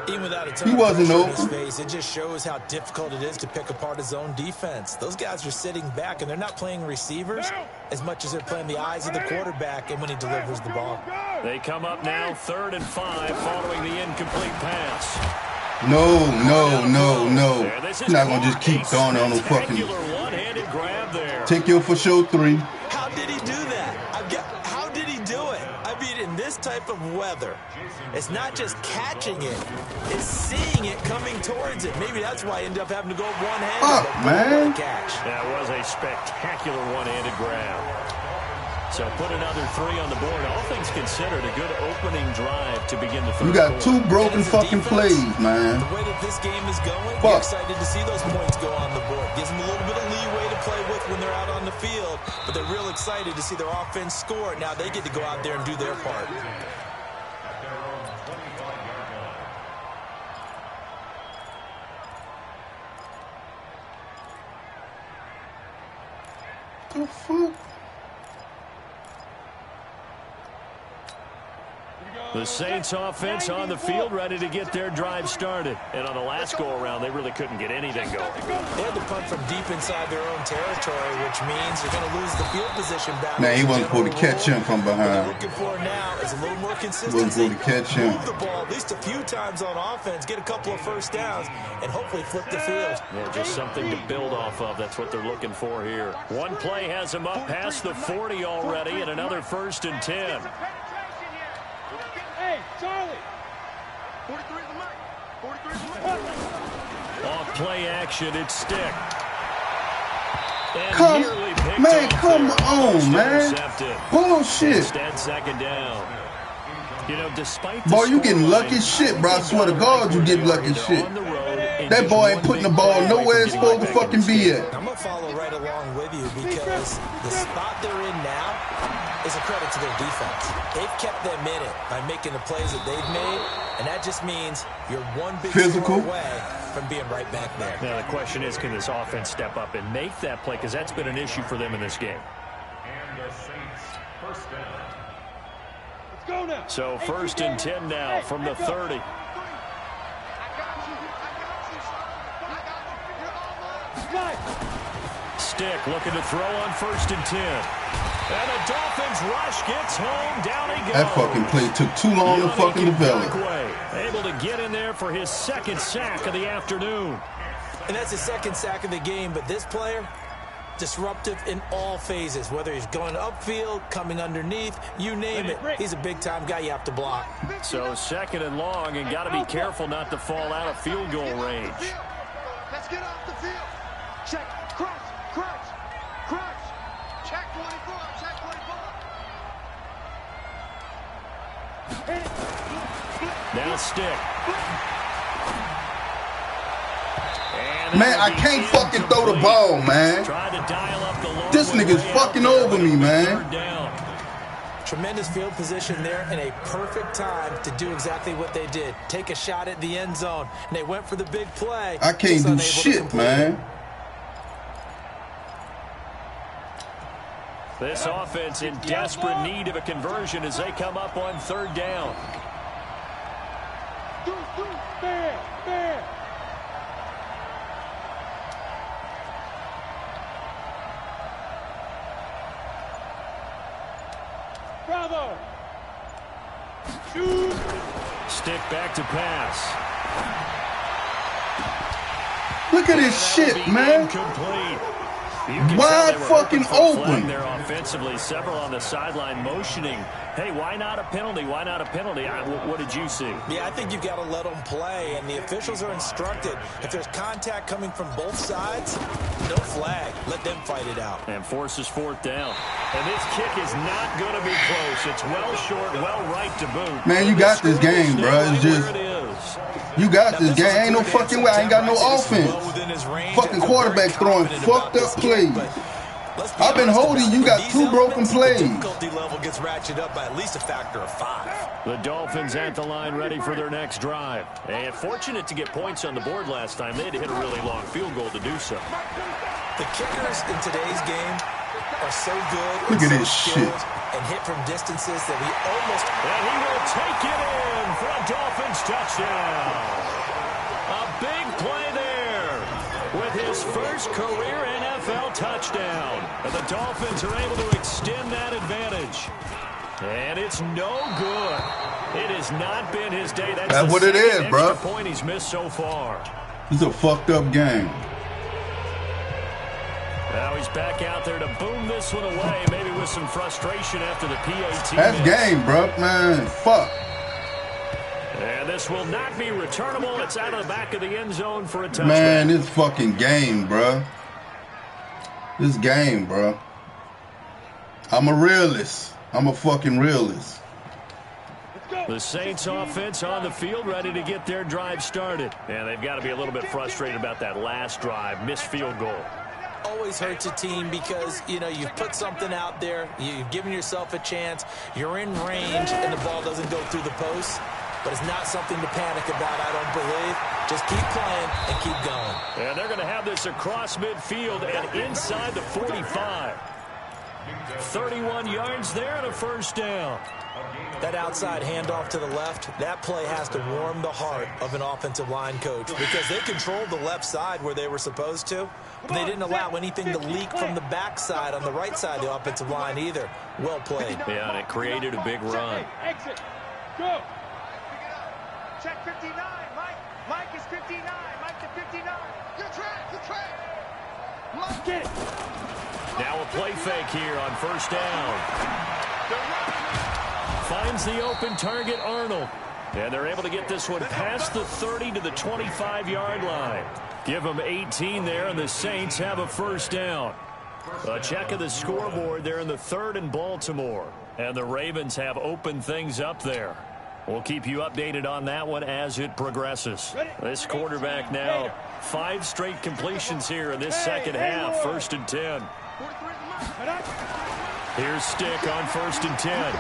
Even without a ton he wasn't of pressure open. in his face, it just shows how difficult it is to pick apart his own defense. Those guys are sitting back, and they're not playing receivers as much as they're playing the eyes of the quarterback and when he delivers the ball. They come up now 3rd and 5 following the incomplete pass. No. You're not going to just keep throwing on no fucking... One-handed grab there. Take your for sure 3. How did he do that? How did he do it? I mean, in this type of weather, it's not just catching it, it's seeing it coming towards it. Maybe that's why I ended up having to go one-handed. Fuck, man. Catch. That was a spectacular one-handed grab. So put another 3 on the board. All things considered, a good opening drive to begin the 3rd. You got 2 broken fucking plays, man. The way that this game is going, you're excited to see those points go on the board. Gives them a little bit of leeway to play with when they're out on the field, but they're real excited to see their offense score. Now they get to go out there and do their part. The fuck? The Saints offense on the field ready to get their drive started. And on the last go-around, they really couldn't get anything going. They had to punt from deep inside their own territory, which means you're going to lose the field position battle. Man, he wasn't supposed to catch him from behind. What they're looking for now is a little more consistency. Wasn't supposed to catch him. Move the ball at least a few times on offense, get a couple of 1st downs, and hopefully flip the field. Yeah, just something to build off of. That's what they're looking for here. One play has them up past the 40 already, and another 1st and 10. Hey, Charlie. 43 is the mic. 43 is the mic. Off play action, it's Stick. And come on, man. Bullshit. Instead, 2nd down. You know, despite the boy, you getting lucky shit, bro. I swear to God, you getting lucky shit. That boy ain't putting the ball nowhere it's supposed to fucking be at. I'm going to follow right along with you because the spot they're in now is a credit to their defense. They've kept them in it by making the plays that they've made, and that just means you're one big score away from being right back there. Now, the question is, can this offense step up and make that play? Because that's been an issue for them in this game. And the Saints 1st down. Let's go now. So 1st and 10 now from the 30. Stick looking to throw on 1st and 10. And the Dolphins rush gets home. Down he goes. That fucking play took too long to fucking develop. Able to get in there for his 2nd sack of the afternoon. And that's his 2nd sack of the game, but this player, disruptive in all phases, whether he's going upfield, coming underneath, you name it. He's a big-time guy you have to block. So 2nd and long, and got to be careful not to fall out of field goal range. Let's get off the field. Check. Crunch. Check 24. Check 24. Now stick. Man, I can't fucking throw the ball, man. This nigga's fucking over me, man. Tremendous field position there and a perfect time to do exactly what they did. Take a shot at the end zone. And they went for the big play. I can't do shit, man. This offense in desperate need of a conversion as they come up on third down. Bravo. Stick back to pass. Look at this shit, man. Incomplete. Wide fucking open. There offensively, several on the sideline motioning. Hey, why not a penalty? Why not a penalty? What did you see? Yeah, I think you've got to let them play, and the officials are instructed. If there's contact coming from both sides, no flag. Let them fight it out. And forces fourth down. And this kick is not going to be close. It's well short, well right to boot. Man, you got this game, bro. It's just, you got this game. Ain't no fucking way. I ain't got no offense. Fucking quarterback throwing fucked up plays. I've been holding. You got 2 broken plays. The difficulty level gets ratcheted up by at least a factor of 5. The Dolphins at the line ready for their next drive. And fortunate to get points on the board last time. They had to hit a really long field goal to do so. The kickers in today's game are so good. Look at this shit. And hit from distances that we almost... And he will take it in for a Dolphins touchdown. A big play there with his first career NFL touchdown. And the Dolphins are able to extend that advantage. And it's no good. It has not been his day. That's what it is, bro. Point he's missed so far. This is a fucked up game. Now he's back out there to boom this one away, maybe with some frustration after the PAT. That's game, bro. Man, fuck. And this will not be returnable. It's out of the back of the end zone for a touchdown. Man, this fucking game, bro. This game, bro. I'm a realist. I'm a fucking realist. The Saints offense on the field ready to get their drive started. And they've got to be a little bit frustrated about that last drive, missed field goal. Always hurts a team because, you know, you've put something out there, you've given yourself a chance, you're in range, and the ball doesn't go through the post. But it's not something to panic about, I don't believe. Just keep playing and keep going. And they're going to have this across midfield and inside the 45. 31 yards there and a first down. That outside handoff to the left, that play has to warm the heart of an offensive line coach because they controlled the left side where they were supposed to, but they didn't allow anything to leak from the backside on the right side of the offensive line either. Well played. Yeah, and it created a big run. Exit. Go. Check 59. Mike is 59. Mike to 59. Good track. Mike. Get it. Now a play fake here on first down. Finds the open target, Arnold. And they're able to get this one past the 30 to the 25-yard line. Give them 18 there, and the Saints have a first down. A check of the scoreboard there in the 3rd and Baltimore. And the Ravens have opened things up there. We'll keep you updated on that one as it progresses. This quarterback now, 5 straight completions here in this second half, 1st and 10. Here's Stick on 1st and 10.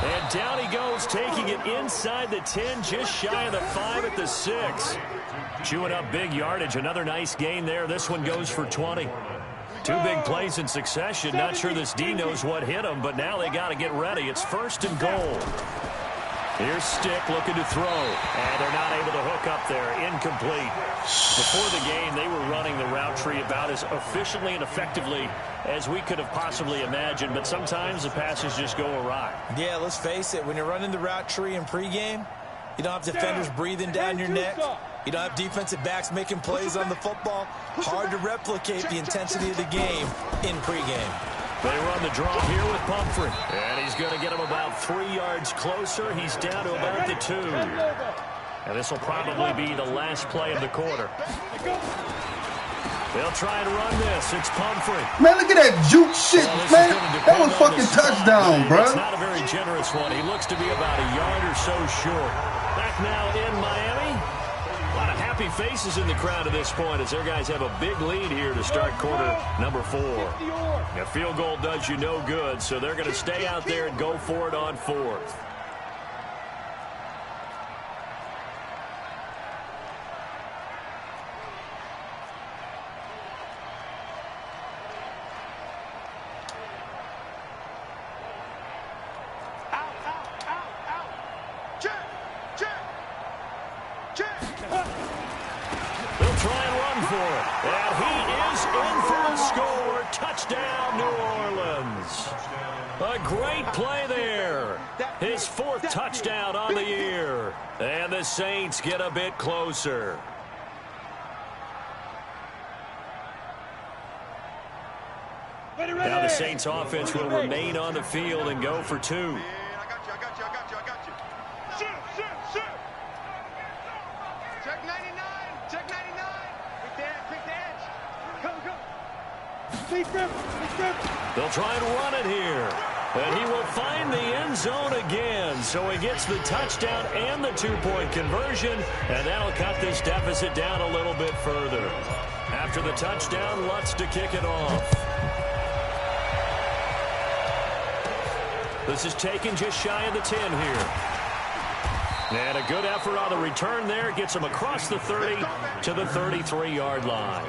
And down he goes, taking it inside the 10, just shy of the 5 at the 6. Chewing up big yardage, another nice gain there. This one goes for 20. 2 big plays in succession. Not sure this D knows what hit him, but now they got to get ready. It's 1st and goal. Here's Stick looking to throw, and they're not able to hook up there. Incomplete. Before the game, they were running the route tree about as efficiently and effectively as we could have possibly imagined, but sometimes the passes just go awry. Yeah, let's face it, when you're running the route tree in pregame, you don't have defenders breathing down your neck. You don't have defensive backs making plays on the football. Hard to replicate the intensity of the game in pregame. They run the draw here with Pumphrey. And he's going to get him about 3 yards closer. He's down to about the 2. And this will probably be the last play of the quarter. They'll try and run this. It's Pumphrey. Man, look at that juke shit, man. That was fucking touchdown, bro. It's not a very generous one. He looks to be about a yard or so short. Back now in Miami. A lot of happy faces in the crowd at this point as their guys have a big lead here to start quarter number 4. A field goal does you no good, so they're going to stay out there and go for it on 4th. They'll try and run for it. And he is in for a score. Touchdown, New Orleans. A great play there. His 4th touchdown on the year. And the Saints get a bit closer. Now the Saints offense will remain on the field and go for 2. I got you. Shoot. Check 99. Check 99. Quick the edge. Go. They'll try and run it here. And he will find the end zone again. So he gets the touchdown and the 2-point conversion. And that'll cut this deficit down a little bit further. After the touchdown, Lutz to kick it off. This is taken just shy of the 10 here. And a good effort on the return there. Gets him across the 30 to the 33-yard line.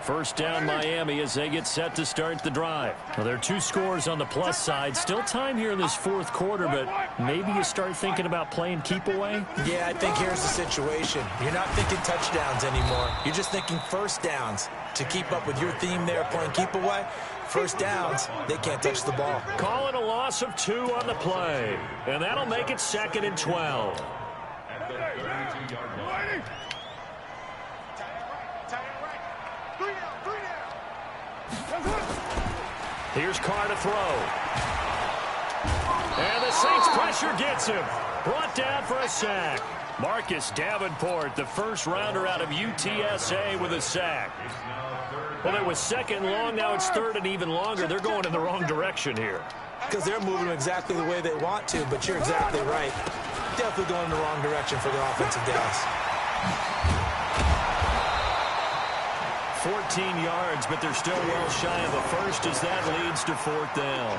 First down Miami as they get set to start the drive. Well, there are 2 scores on the plus side. Still time here in this 4th quarter, but maybe you start thinking about playing keep away? Yeah, I think here's the situation. You're not thinking touchdowns anymore. You're just thinking first downs. To keep up with your theme there, playing keep away, first downs, they can't touch the ball. Call it a loss of 2 on the play, and that'll make it 2nd and 12. At the 32-yard line. Here's Carr to throw. And the Saints pressure gets him. Brought down for a sack. Marcus Davenport, the first rounder out of UTSA with a sack. Well, it was 2nd long. Now it's 3rd and even longer. They're going in the wrong direction here. Because they're moving exactly the way they want to, but you're exactly right. Definitely going in the wrong direction for the offensive guys. 14 yards, but they're still well shy of a first as that leads to 4th down.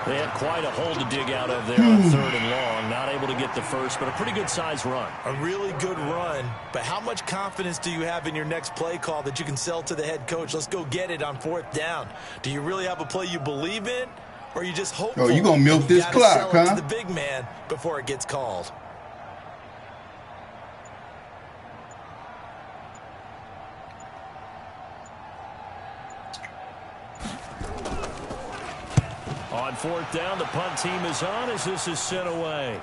They had quite a hole to dig out of there on 3rd and long. Not able to get the first, but a pretty good-sized run. A really good run, but how much confidence do you have in your next play call that you can sell to the head coach? Let's go get it on 4th down. Do you really have a play you believe in, or are you just hopeful? Oh, you gonna milk this clock, huh? To the big man before it gets called. On 4th down, the punt team is on as this is sent away.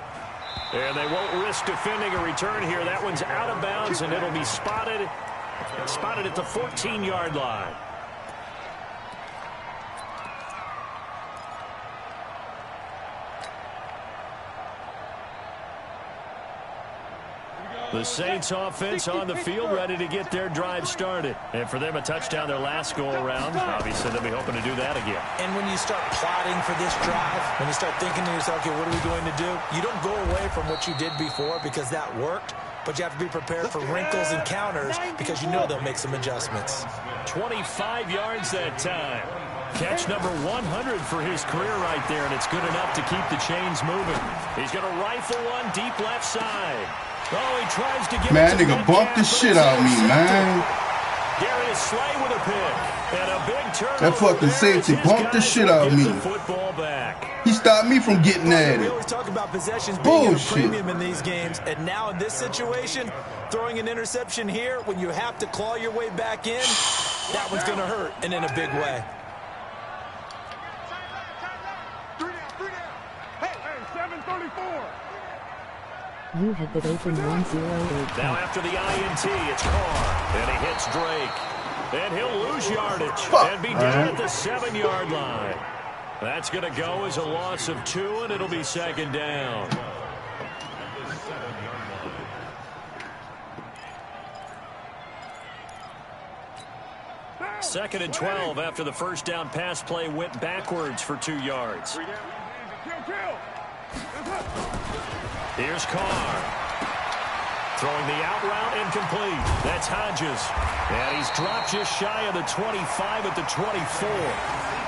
And they won't risk defending a return here. That one's out of bounds, and it'll be spotted at the 14-yard line. The Saints offense on the field ready to get their drive started. And for them, a touchdown their last go-around. Obviously, they'll be hoping to do that again. And when you start plotting for this drive, when you start thinking to yourself, okay, what are we going to do? You don't go away from what you did before because that worked, but you have to be prepared for wrinkles and counters because you know they'll make some adjustments. 25 yards that time. Catch number 100 for his career right there, and it's good enough to keep the chains moving. He's going to rifle one deep left side. Oh, he tries to get man, nigga bumped the shit out of me, man. Darius Slay with a pick. And a big turnover. That fucking safety bumped the shit out of me. Football back. He stopped me from getting at We it. always talk about possessions being a premium in these games, and now in this situation, throwing an interception here when you have to claw your way back in, that one's going to hurt, and in a big way. You have been open 108. Now after the INT, it's Carr, and he hits Drake. And he'll lose yardage and be down at the 7-yard line. That's going to go as a loss of 2, and it'll be second down. Second and 12 after the first down pass play went backwards for 2 yards. Here's Carr. Throwing the out route incomplete. That's Hodges. And he's dropped just shy of the 25 at the 24.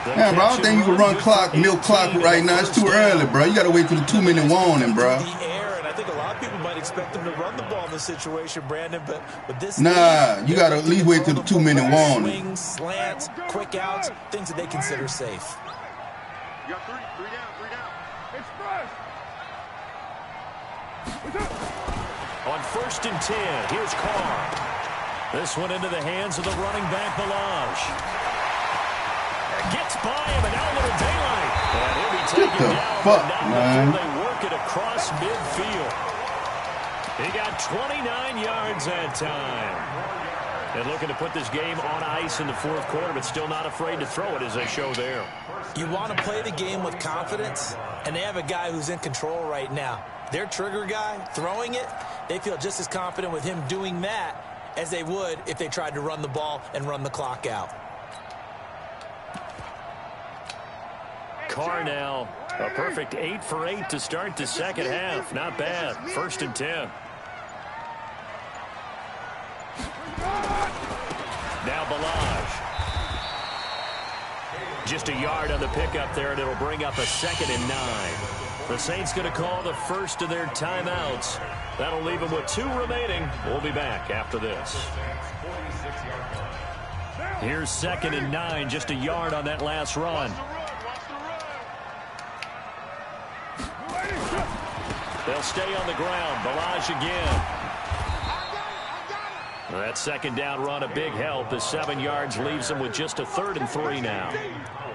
Yeah, bro, I don't think you can run clock, milk clock right now. It's too early, bro. You got to wait till the 2-minute warning, bro. I think a lot of people might expect them to run the ball in this situation, Brandon, but with this... Nah, you got to at least wait till the 2-minute warning. Swings, slants, quick outs, things that they consider safe. You got three down. Express. On first and 10, here's Carr. This one into the hands of the running back, Balaj. Gets by him, and now a little daylight. And he'll be taken down, but not before they work it across midfield. He got 29 yards that time. And looking to put this game on ice in the fourth quarter, but still not afraid to throw it as they show there. You want to play the game with confidence, and they have a guy who's in control right now. Their trigger guy, throwing it, they feel just as confident with him doing that as they would if they tried to run the ball and run the clock out. Carr now, a perfect 8 for 8 to start the second half. Not bad. First and 10. Now Balaj. Just a yard on the pickup there, and it'll bring up a 2nd and 9. The Saints going to call the first of their timeouts. That'll leave them with 2 remaining. We'll be back after this. Here's 2nd and 9, just a yard on that last run. They'll stay on the ground. Balaj again. That second down run, a big help. The 7 yards leaves them with just a 3rd and 3 now.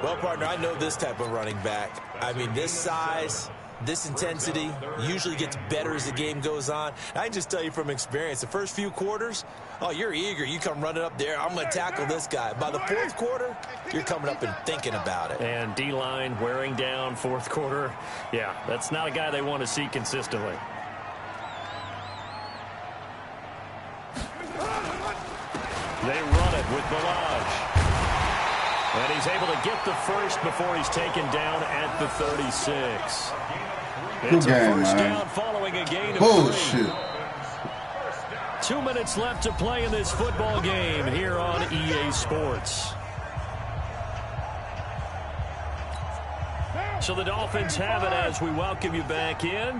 Well, partner, I know this type of running back. I mean, this size, this intensity usually gets better as the game goes on. I can just tell you from experience, the first few quarters, oh, you're eager. You come running up there. I'm going to tackle this guy. By the fourth quarter, you're coming up and thinking about it. And D-line wearing down fourth quarter. Yeah, that's not a guy they want to see consistently. They run it with Balaj. And he's able to get the first before he's taken down at the 36. It's a first down following a gain of 3. 2 minutes left to play in this football game here on EA Sports. So the Dolphins have it as we welcome you back in.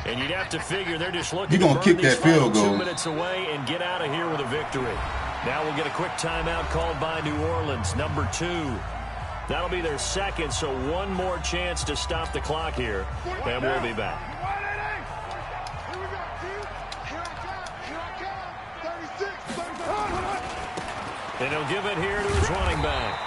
And you'd have to figure they're just looking to kick that field goal 2 minutes away and get out of here with a victory. Now we'll get a quick timeout called by New Orleans, number 2. That'll be their second, so one more chance to stop the clock here, and we'll be back. And he'll give it here to his running back.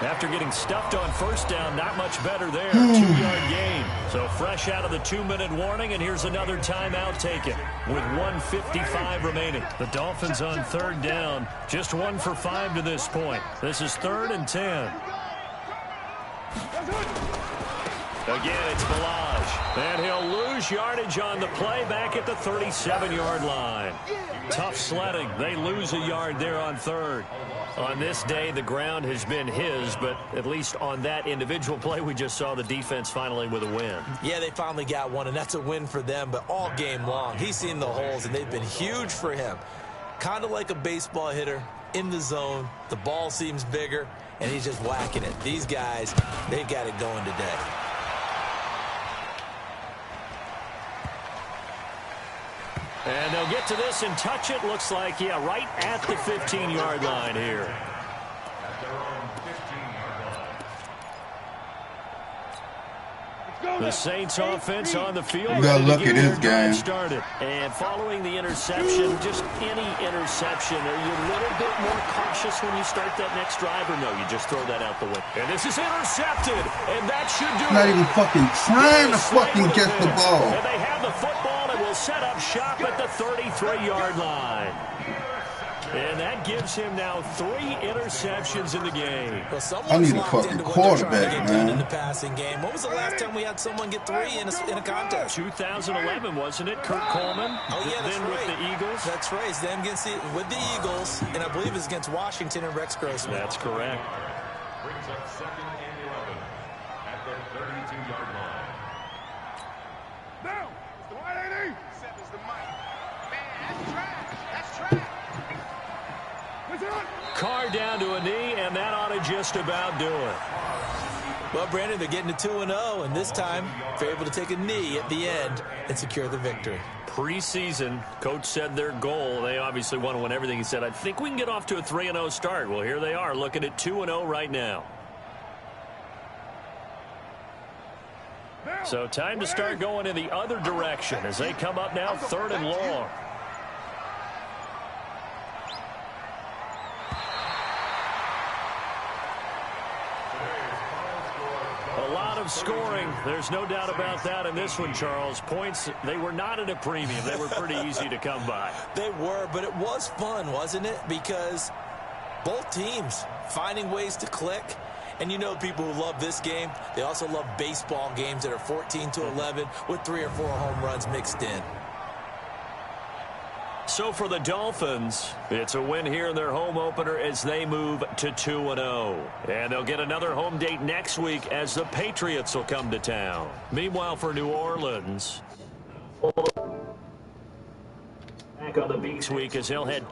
After getting stuffed on first down, not much better there. 2-yard gain. So fresh out of the 2-minute warning, and here's another timeout taken with 1:55 remaining. The Dolphins on 3rd down, just 1 for 5 to this point. This is 3rd and 10. Again, it's Balaj. And he'll lose yardage on the play back at the 37-yard line. Tough sledding. They lose a yard there on 3rd. On this day, the ground has been his, but at least on that individual play, we just saw the defense finally with a win. Yeah, they finally got one, and that's a win for them, but all game long, he's seen the holes, and they've been huge for him. Kind of like a baseball hitter in the zone. The ball seems bigger, and he's just whacking it. These guys, they've got it going today. And they'll get to this and touch it. Looks like, yeah, right at the 15-yard line here. The Saints offense on the field. You gotta look at this game. Started. And following the interception, just any interception, are you a little bit more cautious when you start that next drive, or no, you just throw that out the window? And this is intercepted, and that should do it. Not even fucking trying to fucking get the ball. And they have the football and will set up shop at the 33-yard line. And that gives him now 3 interceptions in the game. Well, I need a fucking quarterback, man. In the passing game. When was the last time we had someone get 3 in a contest? 2011, wasn't it? Kurt Coleman. Oh yeah, that's then right. With the Eagles. That's right. It's them with the Eagles, and I believe it's against Washington and Rex Grossman. That's correct. Brings up 2nd and 11 at the 32-yard line. Now, the 180. Seven's the mic. Man, that's trash. That's trash. Carr down to a knee, and that ought to just about do it. Well, Brandon, they're getting to 2-0, and this time they're able to take a knee at the end and secure the victory. Preseason, coach said their goal, they obviously want to win everything. He said, I think we can get off to a 3-0 start. Well, here they are, looking at 2-0 right now. So time to start going in the other direction as they come up now 3rd and long. A lot of scoring. There's no doubt about that in this one, Charles. Points, they were not at a premium. They were pretty easy to come by. They were, but it was fun, wasn't it? Because both teams finding ways to click. And you know people who love this game, they also love baseball games that are 14-11 with 3 or 4 home runs mixed in. So for the Dolphins, it's a win here in their home opener as they move to 2-0. And they'll get another home date next week as the Patriots will come to town. Meanwhile, for New Orleans, back on the Beaks week as he'll head